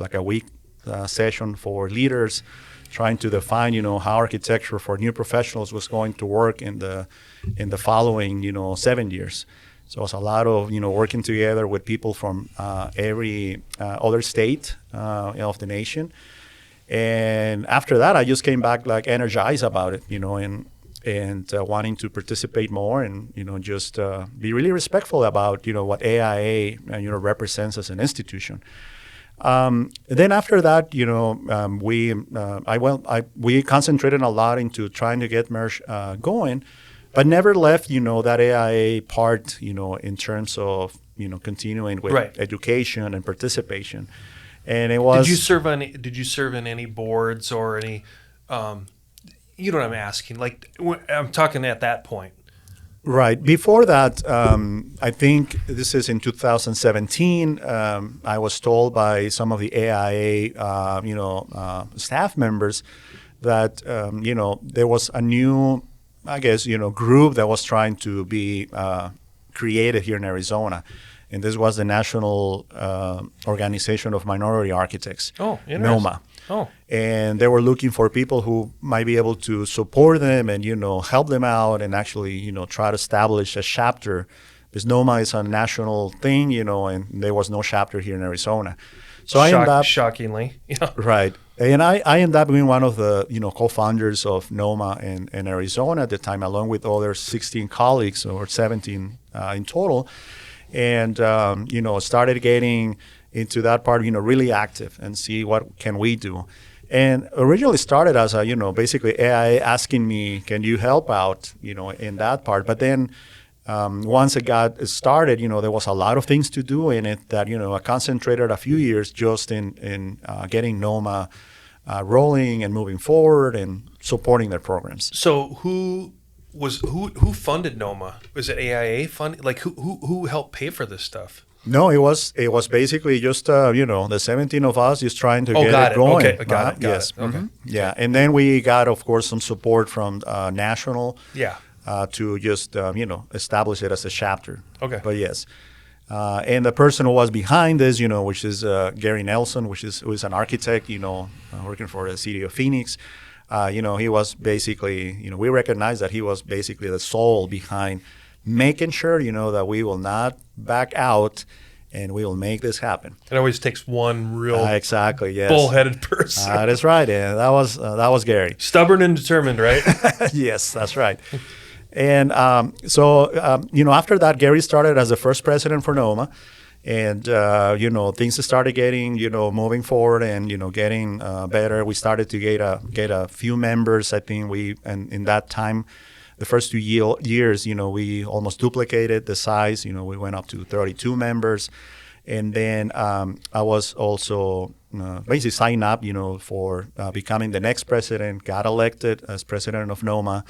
like a week session for leaders trying to define, how architecture for new professionals was going to work in the following, 7 years. So it was a lot of, working together with people from every other state of the nation. And after that, I just came back like energized about it, and wanting to participate more and, just be really respectful about, what AIA, represents as an institution. Then after that, we concentrated a lot into trying to get MERS going, but never left, that AIA part, in terms of, continuing with education and participation. And it was. Did you serve in any boards or any? You know what I'm asking? Like, I'm talking at that point. Right. Before that, I think this is in 2017. I was told by some of the AIA, staff members that there was a new, I guess, group that was trying to be created here in Arizona. And this was the National Organization of Minority Architects, NOMA. Oh. And they were looking for people who might be able to support them and, help them out and actually, try to establish a chapter. Because NOMA is a national thing, and there was no chapter here in Arizona. So I ended up... Shockingly. Yeah. Right. And I ended up being one of the, co-founders of NOMA in Arizona at the time, along with other 16 colleagues, or 17 in total. And, started getting into that part, really active and see what can we do. And originally started as a, basically AI asking me, can you help out, in that part. But then once it got started, there was a lot of things to do in it that, I concentrated a few years just in getting NOMA rolling and moving forward and supporting their programs. So who funded NOMA? Was it AIA funded? Like who helped pay for this stuff? No, it was basically just the 17 of us just trying to get it going. Okay, got it. Yes. Okay. Mm-hmm. Yeah, and then we got, of course, some support from national. Yeah. To just establish it as a chapter. Okay. But yes, and the person who was behind this, which is Gary Nelson, who is an architect, working for the city of Phoenix. He was basically, we recognize that he was basically the soul behind making sure, that we will not back out and we will make this happen. It always takes one real exactly, yes. bullheaded person. That is right. Yeah, that was Gary. Stubborn and determined, right? Yes, that's right. And so after that, Gary started as the first president for NOMA. And, things started getting, moving forward and, getting better. We started to get a few members. I think in that time, the first 2 years, we almost duplicated the size. We went up to 32 members. And then I was also basically signed up, for becoming the next president, got elected as president of NOMA.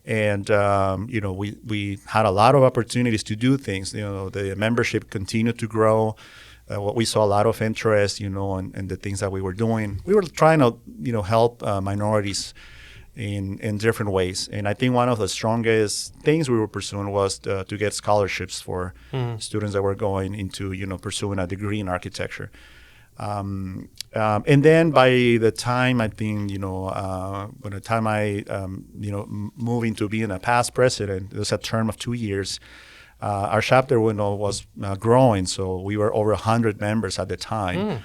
And, we had a lot of opportunities to do things. The membership continued to grow. We saw a lot of interest, in the things that we were doing. We were trying to, help minorities in different ways. And I think one of the strongest things we were pursuing was to get scholarships for students that were going into, pursuing a degree in architecture. And then by the time I think, by the time I, moving to being a past president, it was a term of 2 years. Our chapter was growing, so we were over 100 members at the time.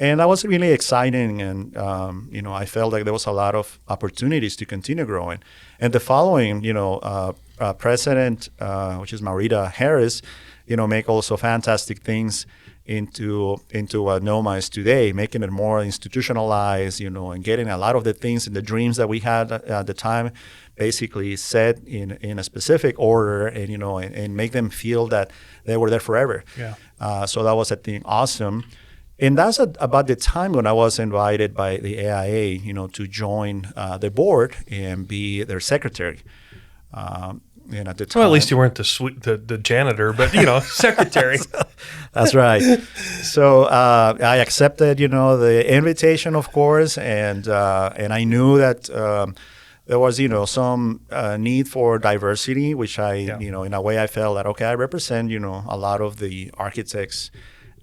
And that was really exciting, and I felt like there was a lot of opportunities to continue growing. And the following, president, which is Marita Harris, make also fantastic things into what NOMA is today, making it more institutionalized, and getting a lot of the things and the dreams that we had at the time basically set in a specific order, and and make them feel that they were there forever. Yeah. So that was, I think, awesome. And that's about the time when I was invited by the AIA, to join the board and be their secretary. And at the time, Well, at least you weren't the janitor, but secretary. That's right. So I accepted, the invitation, of course, and I knew that there was, some need for diversity, which in a way I felt that I represent, a lot of the architects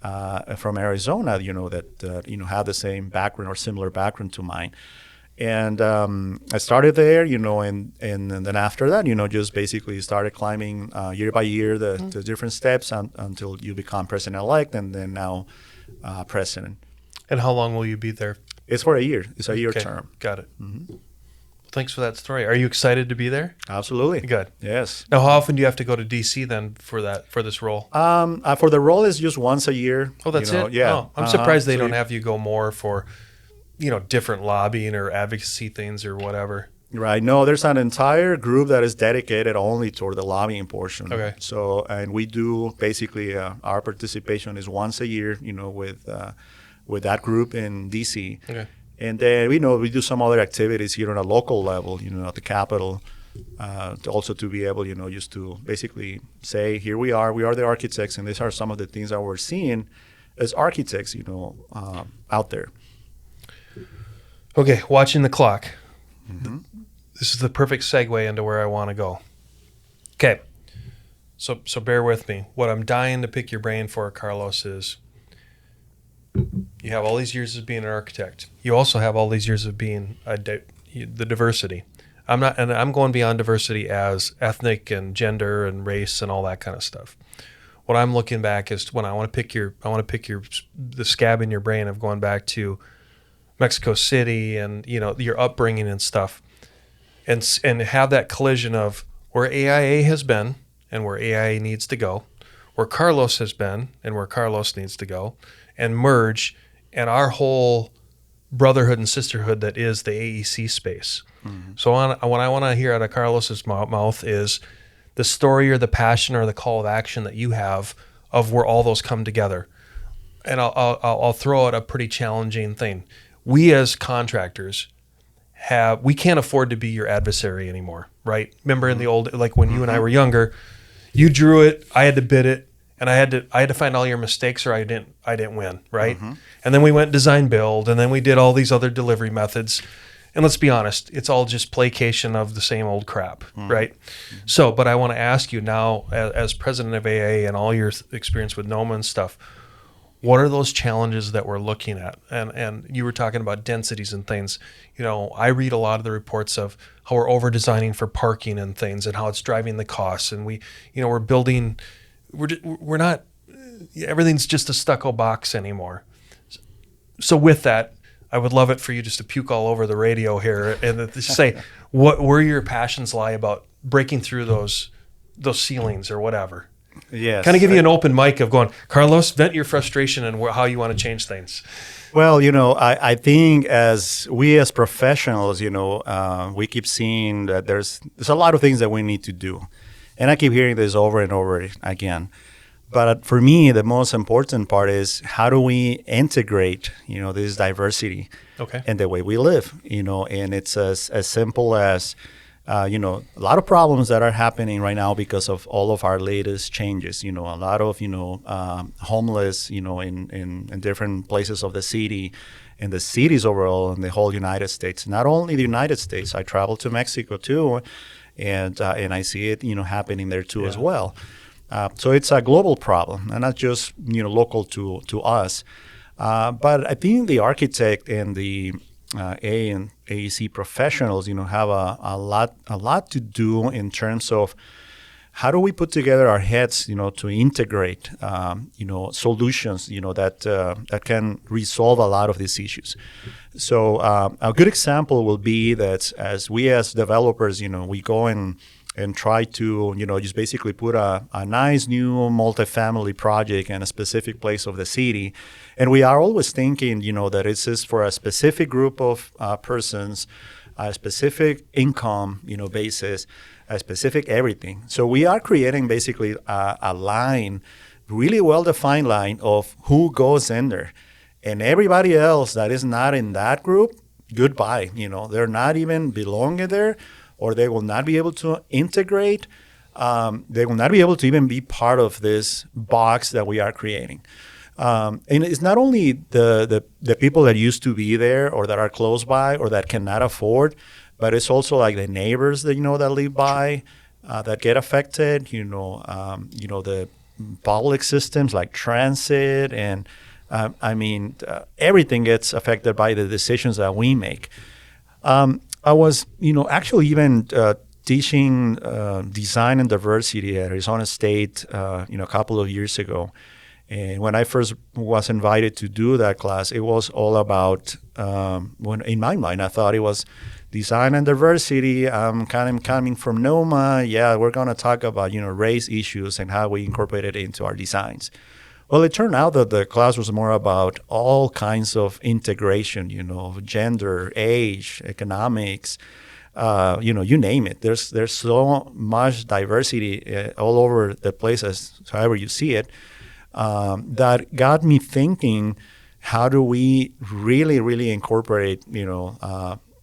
from Arizona, that have the same background or similar background to mine. And I started there, and then after that, just basically started climbing year by year the different steps until you become president-elect and then now president. And how long will you be there? It's for a year. It's a year term. Got it. Mm-hmm. Thanks for that story. Are you excited to be there? Absolutely. Good. Yes. Now, how often do you have to go to DC then for this role? For the role, it's just once a year. Oh, that's it? Yeah. Oh, I'm surprised they don't have you go more for different lobbying or advocacy things or whatever. Right. No, there's an entire group that is dedicated only toward the lobbying portion. Okay. So, and we do basically our participation is once a year, with that group in DC. Okay. And then we do some other activities here on a local level, at the Capitol, to be able, just to basically say, here we are the architects, and these are some of the things that we're seeing as architects, out there. Okay, watching the clock. Mm-hmm. This is the perfect segue into where I want to go. Okay, so bear with me. What I'm dying to pick your brain for, Carlos, is you have all these years of being an architect. You also have all these years of being the diversity. I'm going beyond diversity as ethnic and gender and race and all that kind of stuff. What I'm looking back is when I want to pick the scab in your brain of going back to Mexico City and your upbringing and stuff, and have that collision of where AIA has been and where AIA needs to go, where Carlos has been and where Carlos needs to go, and merge, and our whole brotherhood and sisterhood that is the AEC space. Mm-hmm. So what I want to hear out of Carlos's mouth is the story or the passion or the call of action that you have of where all those come together. And I'll throw out a pretty challenging thing. We as contractors we can't afford to be your adversary anymore, right? Remember in the old, like when you and I were younger, you drew it, I had to bid it, and I had to find all your mistakes or I didn't win, right? Mm-hmm. And then we went design build, and then we did all these other delivery methods. And let's be honest, it's all just placation of the same old crap, right? Mm-hmm. So, but I want to ask you now, as president of AA and all your experience with NOMA and stuff, what are those challenges that we're looking at? And you were talking about densities and things. I read a lot of the reports of how we're over-designing for parking and things and how it's driving the costs. And we're building, we're not, everything's just a stucco box anymore. So with that, I would love it for you just to puke all over the radio here and just say where your passions lie about breaking through those ceilings or whatever. Yes. Kind of give you an open mic of going, Carlos, vent your frustration and how you want to change things. Well, I think as professionals, we keep seeing that there's a lot of things that we need to do. And I keep hearing this over and over again. But for me, the most important part is how do we integrate, this diversity in the way we live, and it's as simple as, a lot of problems that are happening right now because of all of our latest changes, a lot of, homeless, in different places of the city and the cities overall in the whole United States. Not only the United States, I travel to Mexico too, and I see it, happening there too as well. So it's a global problem, and not just local to us. But I think the architect and the A and AEC professionals, have a lot to do in terms of how do we put together our heads, to integrate, solutions, that can resolve a lot of these issues. So a good example will be that as developers, we go and try to, just basically put a nice new multifamily project in a specific place of the city. And we are always thinking, that it's just for a specific group of persons, a specific income, basis, a specific everything. So we are creating basically a line, really well-defined line of who goes in there. And everybody else that is not in that group, goodbye. They're not even belonging there, or they will not be able to integrate. They will not be able to even be part of this box that we are creating. And it's not only the people that used to be there or that are close by or that cannot afford, but it's also like the neighbors that that live by that get affected. The public systems like transit and everything gets affected by the decisions that we make. I was actually even teaching design and diversity at Arizona State a couple of years ago. And when I first was invited to do that class, it was all about, in my mind, I thought it was design and diversity. I'm kind of coming from NOMA. Yeah, we're going to talk about, race issues and how we incorporate it into our designs. Well, it turned out that the class was more about all kinds of integration, gender, age, economics, you name it. There's so much diversity all over the places, however you see it. That got me thinking, how do we really, really incorporate,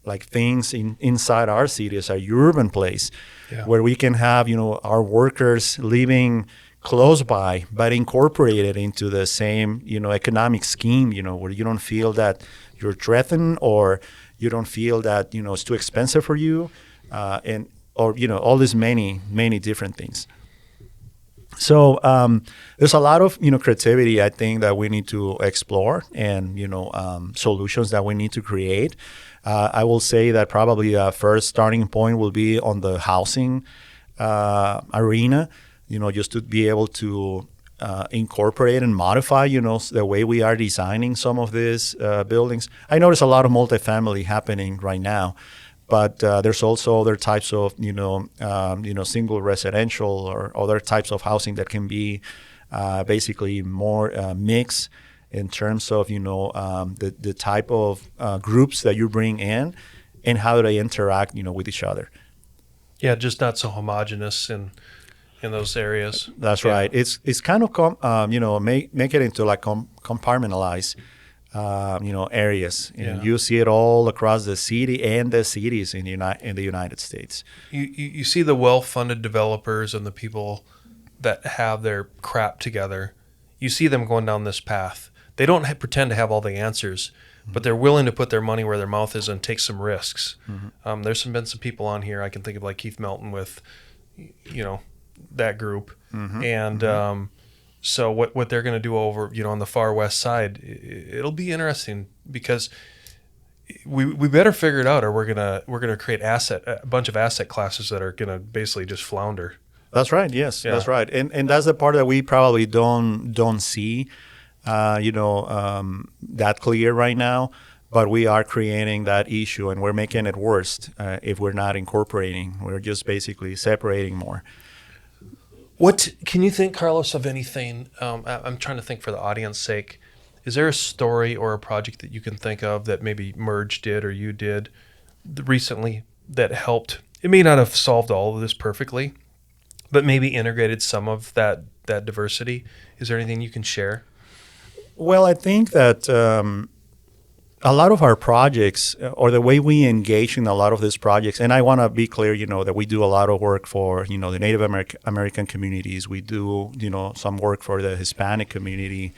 like things inside our cities, our urban place, where we can have, our workers living close by, but incorporated into the same, economic scheme, where you don't feel that you're threatened or you don't feel that, it's too expensive for you, or all these many, many different things. So there's a lot of creativity, I think, that we need to explore, and solutions that we need to create. I will say that probably the first starting point will be on the housing arena. Just to be able to incorporate and modify, the way we are designing some of these buildings. I notice a lot of multifamily happening right now. But there's also other types of, single residential or other types of housing that can be basically more mixed in terms of, the type of groups that you bring in and how they interact, with each other. Yeah, just not so homogenous in those areas. That's right. It's kind of make it into like compartmentalized. Areas. And you see it all across the city and the cities in the United States. You see the well-funded developers and the people that have their crap together. You see them going down this path. They don't pretend to have all the answers, but they're willing to put their money where their mouth is and take some risks. Mm-hmm. There's been some people on here I can think of, like Keith Melton with, that group, and. So what they're going to do over, on the far west side, it'll be interesting, because we better figure it out, or we're gonna create a bunch of asset classes that are going to basically just flounder. That's right. Yes, that's right. And that's the part that we probably don't see, that clear right now. But we are creating that issue, and we're making it worse if we're not incorporating. We're just basically separating more. What can you think, Carlos, of anything? I'm trying to think for the audience's sake. Is there a story or a project that you can think of that maybe Merge did or you did recently that helped? It may not have solved all of this perfectly, but maybe integrated some of that diversity. Is there anything you can share? Well, I think that a lot of our projects, or the way we engage in a lot of these projects, and I want to be clear, that we do a lot of work for, the Native American communities. We do, some work for the Hispanic community,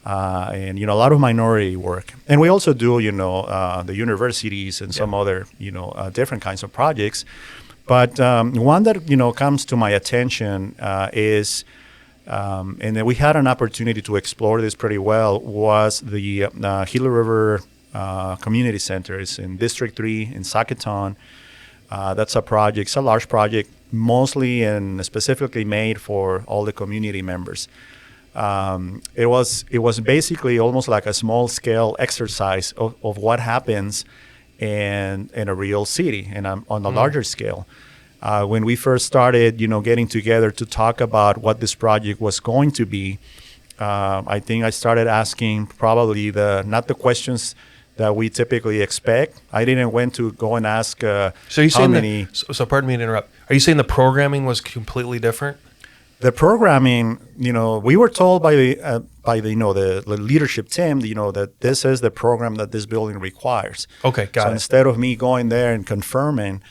and, a lot of minority work. And we also do, the universities and some other, different kinds of projects. But one that, comes to my attention is, and then we had an opportunity to explore this pretty well, was the Gila River Community Centers in District 3 in Sacaton. That's a project. It's a large project, mostly and specifically made for all the community members. It was basically almost like a small scale exercise of what happens in a real city and on a larger scale. When we first started, getting together to talk about what this project was going to be, I think I started asking probably not the questions that we typically expect. I didn't went to go and ask so you're saying how many. So pardon me to interrupt. Are you saying the programming was completely different? the programming, we were told by the leadership team, that this is the program that this building requires. Okay, got so it. Instead of me going there and confirming,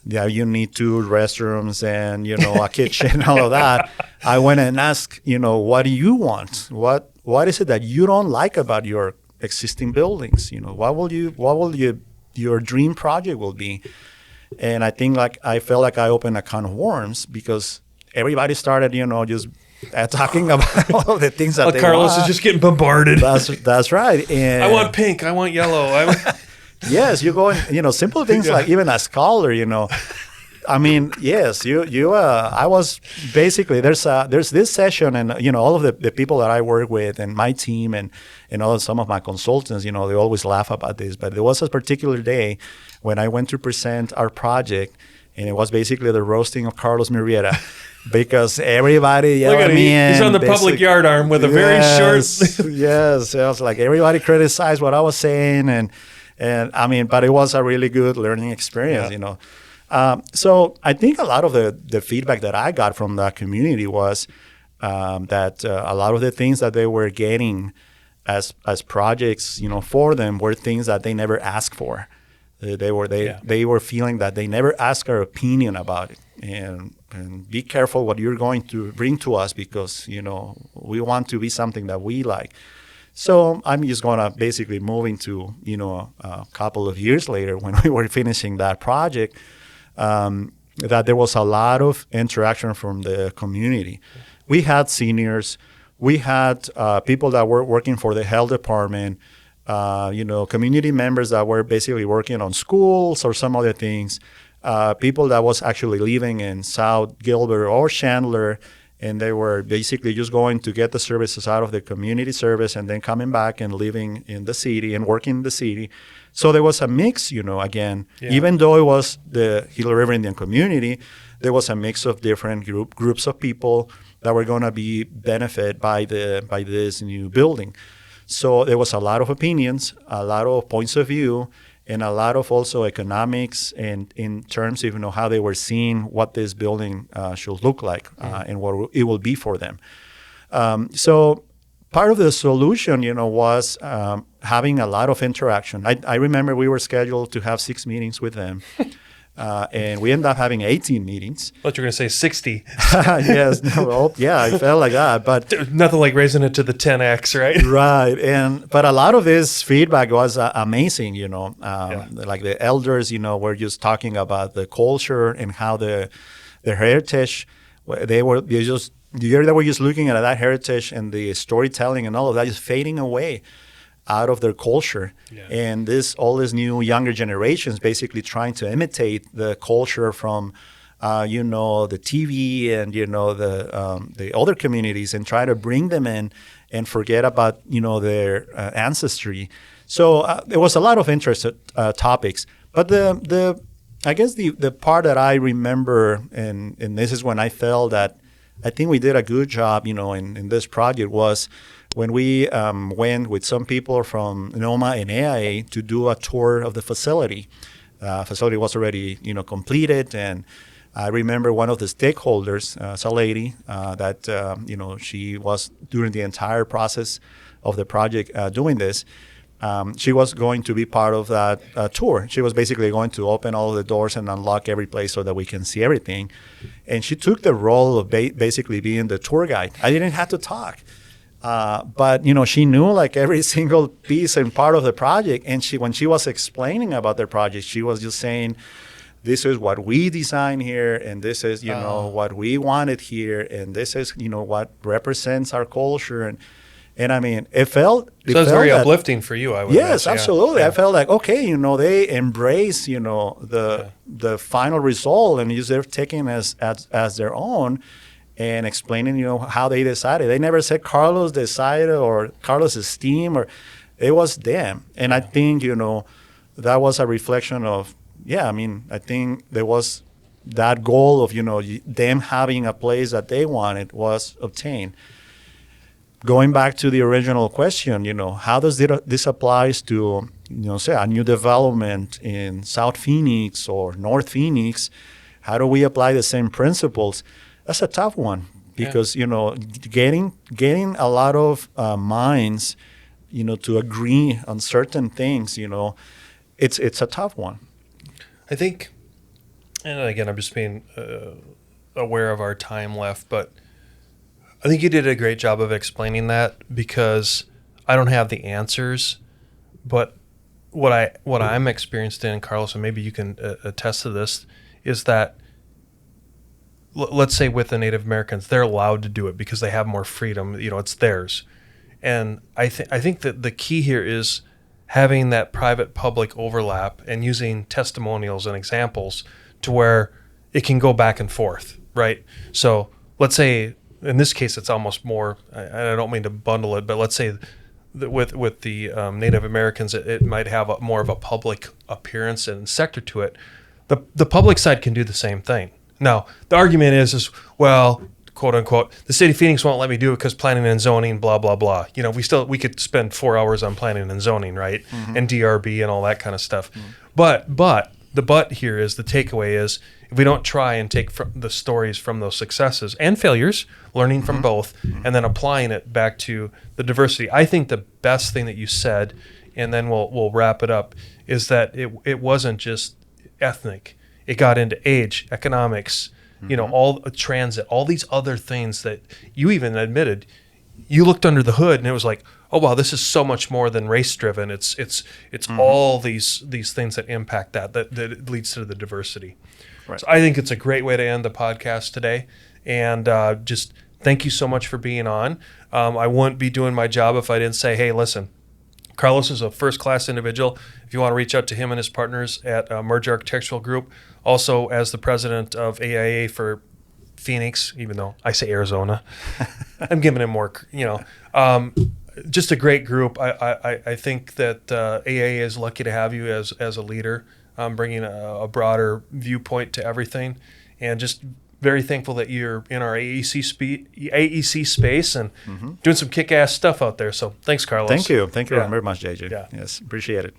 you need 2 restrooms and, a kitchen, all of that, I went and asked, what do you want? What is it that you don't like about your existing buildings? What will your dream project will be? And I think I felt like I opened a can of worms because everybody started, just talking about all of the things that they Carlos want. is just getting bombarded. That's right. And I want pink. I want yellow. yes, you go and, simple things like even a scholar, I mean, yes, I was basically, there's this session and, all of the people that I work with and my team and some of my consultants, they always laugh about this, but there was a particular day when I went to present our project and it was basically the roasting of Carlos Murrieta because everybody yelled at me. He's on the public yard arm with a very short. Yes, it was like everybody criticized what I was saying and I mean, but it was a really good learning experience, So I think a lot of the feedback that I got from that community was that a lot of the things that they were getting as projects, for them were things that they never asked for. They were feeling that they never asked our opinion about it, and be careful what you're going to bring to us because we want to be something that we like. So I'm just gonna basically move into a couple of years later when we were finishing that project. That there was a lot of interaction from the community. We had seniors, we had people that were working for the health department, community members that were basically working on schools or some other things, people that was actually living in South Gilbert or Chandler, and they were basically just going to get the services out of the community service and then coming back and living in the city and working in the city. So there was a mix, again, even though it was the Gila River Indian community, there was a mix of different groups of people that were going to be benefit by this new building. So there was a lot of opinions, a lot of points of view, and a lot of also economics and in terms of how they were seeing what this building should look like and what it will be for them. So part of the solution, was having a lot of interaction. I remember we were scheduled to have 6 meetings with them. And we ended up having 18 meetings. I thought you were going to say 60. Yes. I felt like that. But nothing like raising it to the 10x, right? Right. But a lot of this feedback was amazing, like the elders, were just talking about the culture and how the heritage, they were just looking at that heritage and the storytelling and all of that is fading away out of their culture. And all these new younger generations basically trying to imitate the culture from the TV and the other communities and try to bring them in and forget about their ancestry. So there was a lot of interesting topics, but I guess the part that I remember and this is when I felt that I think we did a good job in this project was when we went with some people from NOMA and AIA to do a tour of the facility. Facility was already, completed, and I remember one of the stakeholders, a lady that, she was during the entire process of the project doing this. She was going to be part of that tour. She was basically going to open all of the doors and unlock every place so that we can see everything. And she took the role of basically being the tour guide. I didn't have to talk. But she knew like every single piece and part of the project. And when she was explaining about the project, she was just saying, this is what we designed here, and this is, what we wanted here, and this is, what represents our culture. And I mean, it felt very uplifting for you, I would Yes, imagine. absolutely. Yeah. I felt like, okay, they embrace, the final result and they're taking as their own. And explaining, how they decided. They never said Carlos decided or Carlos's team, or it was them. And I think, that was a reflection of, I think there was that goal of, them having a place that they wanted was obtained. Going back to the original question, how does this applies to, say a new development in South Phoenix or North Phoenix? How do we apply the same principles? That's a tough one because getting a lot of minds, to agree on certain things, it's a tough one. I think, and again, I'm just being aware of our time left, but I think you did a great job of explaining that, because I don't have the answers, but what I'm experienced in, Carlos, and maybe you can attest to this, is that let's say with the Native Americans, they're allowed to do it because they have more freedom. It's theirs, and I think that the key here is having that private-public overlap and using testimonials and examples to where it can go back and forth, right? So let's say, in this case, it's almost more, I don't mean to bundle it, but let's say that with the Native Americans, it might have more of a public appearance and sector to it. The public side can do the same thing. Now, the argument is well, quote unquote, the city of Phoenix won't let me do it because planning and zoning, blah, blah, blah. We could spend 4 hours on planning and zoning, right? Mm-hmm. And DRB and all that kind of stuff. Mm-hmm. But the but here is, the takeaway is, if we don't try and take the stories from those successes and failures, learning from both, and then applying it back to the diversity. I think the best thing that you said, and then we'll wrap it up, is that it wasn't just ethnic. It got into age, economics, all transit, all these other things that you even admitted. You looked under the hood and it was like, oh wow, this is so much more than race driven. It's all these things that impact that leads to the diversity. Right. So I think it's a great way to end the podcast today. And just thank you so much for being on. I wouldn't be doing my job if I didn't say, hey, listen, Carlos is a first-class individual. If you want to reach out to him and his partners at Merge Architectural Group, also as the president of AIA for Phoenix, even though I say Arizona, I'm giving him more, just a great group. I think that AIA is lucky to have you as a leader, bringing a broader viewpoint to everything, and just very thankful that you're in our AEC space and doing some kick-ass stuff out there. So thanks, Carlos. Thank you very much, JJ. Yeah. Yes, appreciate it.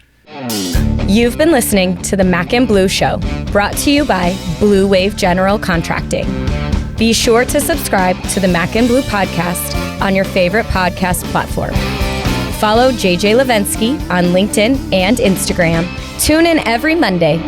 You've been listening to the Mac and Blue Show, brought to you by Blue Wave General Contracting. Be sure to subscribe to the Mac and Blue podcast on your favorite podcast platform. Follow JJ Levinsky on LinkedIn and Instagram. Tune in every Monday